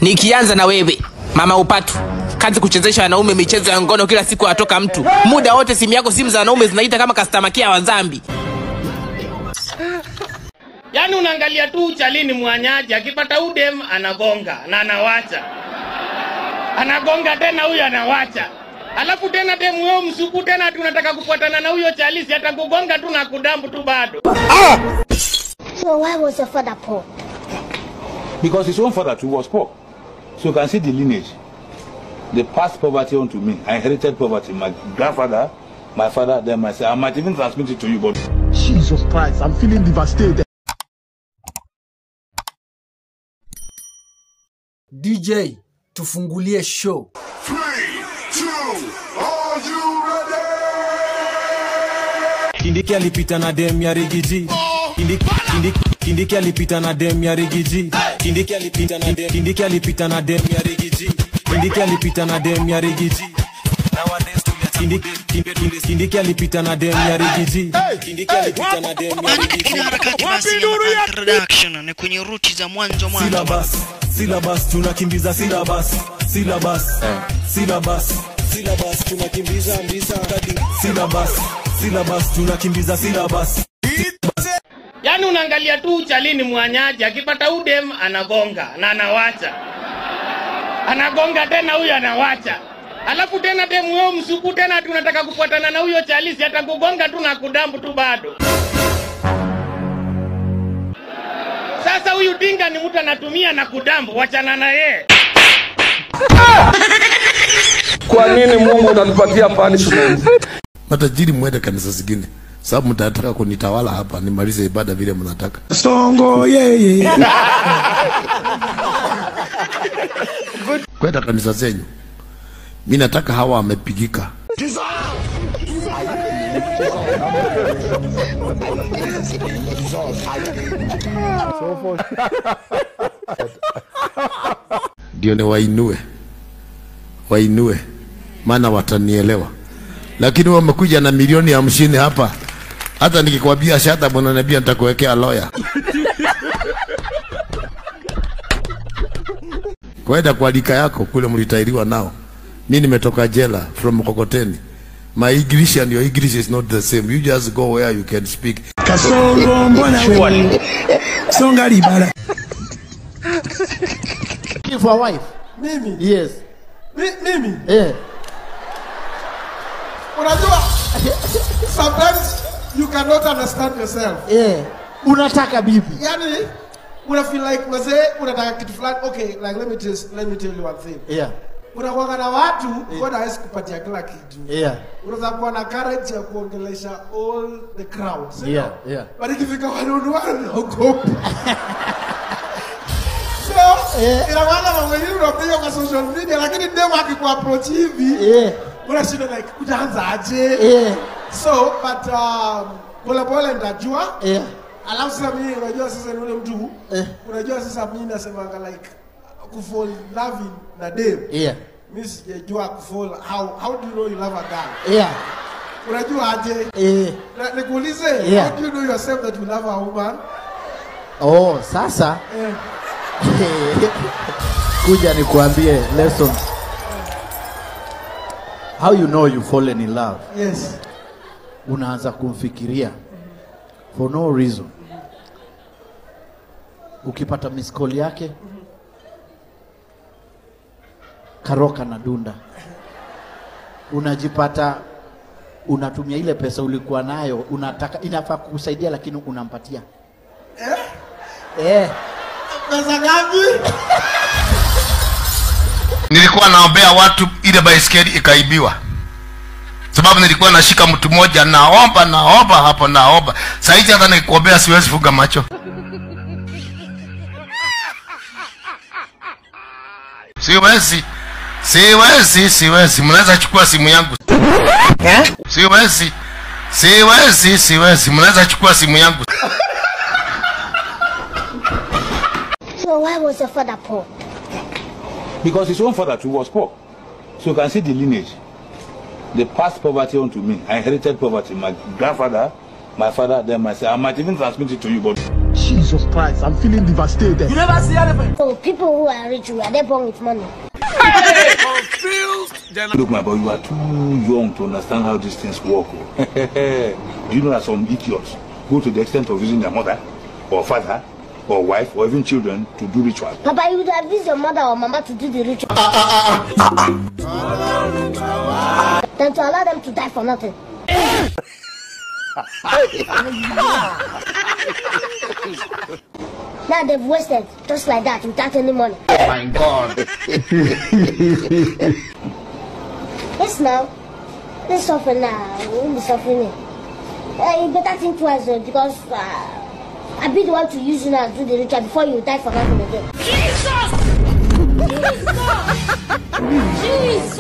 Nikianza na wewe, mama Upatu. Kazi kuchezesha wanaume michezo ya ngono kila siku atoka mtu. Muda wote simu yako simu za wanaume zinaita kama customer care wa Zambi. Yaani unaangalia tu Chalini mwanyaji akipata udem anagonga na anawacha. Anagonga tena huyo anawacha. Alafu tena demu wewe msuku tena tunataka kufuatana na huyo Chalisi atakugonga tu na kudambu tu bado. So why was your father poor? Because his own father too was poor. So you can see the lineage. They passed poverty on to me. I inherited poverty. My grandfather, my father, then myself. I might even transmit it to you, but Jesus Christ, I'm feeling devastated. DJ, tufungulie show. 3, 2, are you ready? Kindiki alipita na dem ya Rigiji. Kindiki alipita na dem ya Rigiji. Kindiki alipita na dem ya Rigiji. Kindiki alipita na dem ya Rigiji. Kindiki alipita na dem ya Rigiji. Kindiki alipita na dem ya Rigiji. Introduction ni kwenye ruti za mwanzo. Syllabus tunakimbiza syllabus tunakimbiza syllabus tunakimbiza syllabus. Yaani unaangalia tu Chalini mwanyaji akipata udem anagonga na anawacha. Anagonga tena huyo anawacha. Alafu tena demu wewe msuku tena tunataka kufuatana na huyo Chalisi atakugonga tu na kudambu tu bado. Sasa huyu dinga ni mtu anatumia na kudambu, wachana na yeye. Kwa nini Mungu unanipatia punishment? Matajiri mwende kanisa zingine. Sababu mtataka kunitawala hapa nimalize ibada vile mnataka. Songo yeye. Kwenda kanisa zenyu. Mimi nataka hawa wamepigika. Ndio ni wainue. Maana watanielewa. Lakini wamekuja na milioni 50 hapa. Hata nikikwambia shata bwana nabii nitakuwekea lawyer. Kwenda kwa lika yako kule mlitairiwa nao. Mimi nimetoka jela from Mkokoteni. My English and your English is not the same. You just go where you can speak. Kasongo mbona wewe? Songa libala. Give for a wife. Mimi? Yes. Mimi? Eh. Unajua sometimes you cannot understand yourself. Eh. Unataka bibi. Yani una feel like mzee unataka kitu fulani. Okay, like let me tell you one thing. Yeah. Unakuwa na watu God hawezi kupatia kila kitu. Yeah. Unaweza kuwa na courage ya kuongelesha all the crowd. Yeah, yeah. But ikifika unaogopa. Inawana mambo mengi unapiga kwa social media lakini demo akikuapproach hivi. Yeah. Unashinda like utaanza aje? Yeah. So but pole ndajua. Yeah. Alafu sasa mimi unajua sasa ni ule mtu. Unajua sasa mimi nasema like kufall love na dem. Yeah. Mimi sijajua kufall how do you know you love a girl? Yeah. Unajua aje? Nikuulize, yeah. How do you know yourself that you love a woman? Oh, sasa. Kuja nikuambie lesson. How you know you fallen in love? Yes. Unaanza kumfikiria for no reason. Ukipata miss call yake karoka na dunda. Unajipata unatumia ile pesa ulikuwa nayo, unataka inafaa kukusaidia lakini unampatia. Pesa ngapi? Nilikuwa naombea watu ile baiskeli ikaibiwa. Sababu nilikuwa nashika mtu mmoja naomba hapo naomba. Saizi hata nikikuombea siwezi funga macho. Siwezi. Mnaweza chukua simu yangu. Siwezi. Mnaweza chukua simu yangu. So why was your father poor? because his own father too was poor. So you can see the lineage. They passed poverty on to me. I inherited poverty. My grandfather, my father, then myself. I might even transmit it to you, but Jesus Christ, I'm feeling devastated. You never see anything. So people who are rich, are they born with money? Look, my boy, you are too young to understand how these things work. Do you know that some idiots go to the extent of using their mother, or father, or wife, or even children to do ritual? Papa, you would have used your mother or mama to do the ritual. Then to allow them to die for nothing. Now they've wasted just like that without any money. Oh my God. Yes, now. Let's suffer now. We'll be suffering. You better think twice because I be the one to use you now to do the ritual before you die for nothing again. Jesus! Jesus!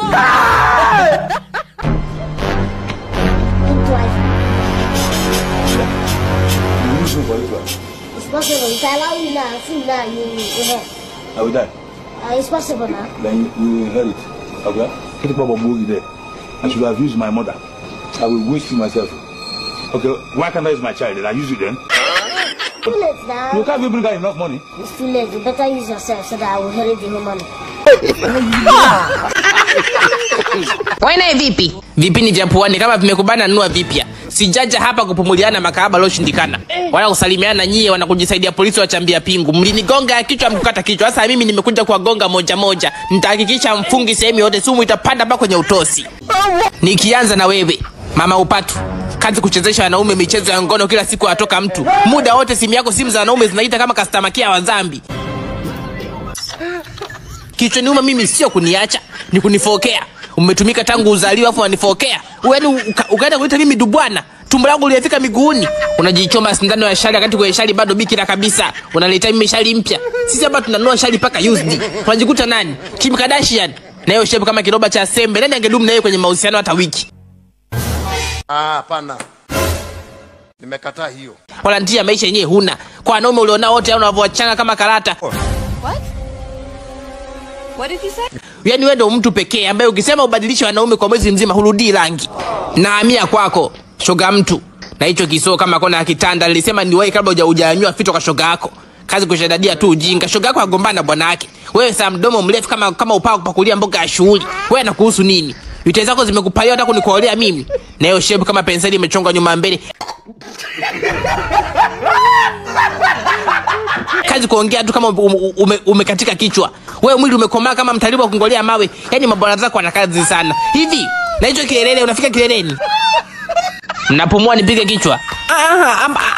Think twice. It's possible. If I allow you now, see now, you have. I will die. It's possible now. Then you inherit. Okay? Put the Baba Boogie there. I should have used my mother. I will waste you myself. Okay, why can't I use my child? Then I use you then. Too late now. You can't even bring out enough money. It's too late. You better use yourself so that I will inherit the whole money. Waina vipi? Vipini vya puani kama vimekubana nunua vipya. Sijaja hapa kupumuliana makahaba loshindikana. Wala kusalimiana nyie wanakujisaidia polisi wachambia pingu. Mlinigonga kichwa mkukata kichwa. Sasa mimi nimekuja kuwagonga moja moja. Nitahakikisha mfungi sehemu yote sumu itapanda mpaka kwenye utosi. Nikianza na wewe, Mama Upatu. Kazi kuchezesha wanaume michezo ya ngono kila siku atoka mtu. Muda wote simu yako simu za wanaume zinaita kama customer care wa Zambi. Kichwa niuma mimi sio kuniacha, ni kunifokea. Umetumika tangu uzaliwa afu unanifokea. Yaani ukaenda kuita mimi dubwana. Tumbo langu lilifika miguuni. Unajichoma sindano ya shali wakati kwa shali bado bikira kabisa. Unaleta mimi shali mpya. Sisi hapa tunanunua shali paka used. Unajikuta nani? Kim Kardashian. Na hiyo shape kama kiroba cha sembe. Nani angedumu na yeye kwenye mahusiano hata wiki? Hapana. Nimekataa hiyo. Wala ndia maisha yenyewe huna. Kwa wanaume ulionao wote hao unavyoachana kama karata. What did you say? Yaani wewe ndio mtu pekee ambaye ukisema ubadilishe wanaume kwa mwezi mzima hurudi rangi. Nahamia kwako, shoga mtu. Na hicho kisoo kama kona ya kitanda nilisema ni wewe kabla hujanyanyua fito kwa shoga yako. Kazi kushadadia tu ujinga. Shoga yako agombana bwana yake. Wewe saa mdomo mrefu kama upao kupakulia mboga ya shughuli. Wewe nakuhusu nini? Vite zako zimekupalia hata kunikuolea mimi. Na hiyo shape kama penseli imechongwa nyuma mbele. Kazi kuongea tu kama umekatika kichwa. Wewe mwili umekomaa kama mtalibu wa kungolea mawe. Yaani mabwana zako wana kazi sana. Hivi, na hicho kilelele unafika kileleni? Napumua nipige kichwa.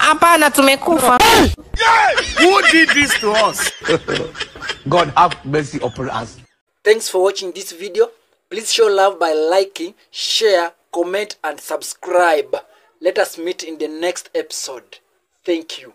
Hapana tumekufa. Who did this to us? God have mercy upon us. Thanks for watching this video. Please show love by liking, share, comment and subscribe. Let us meet in the next episode. Thank you.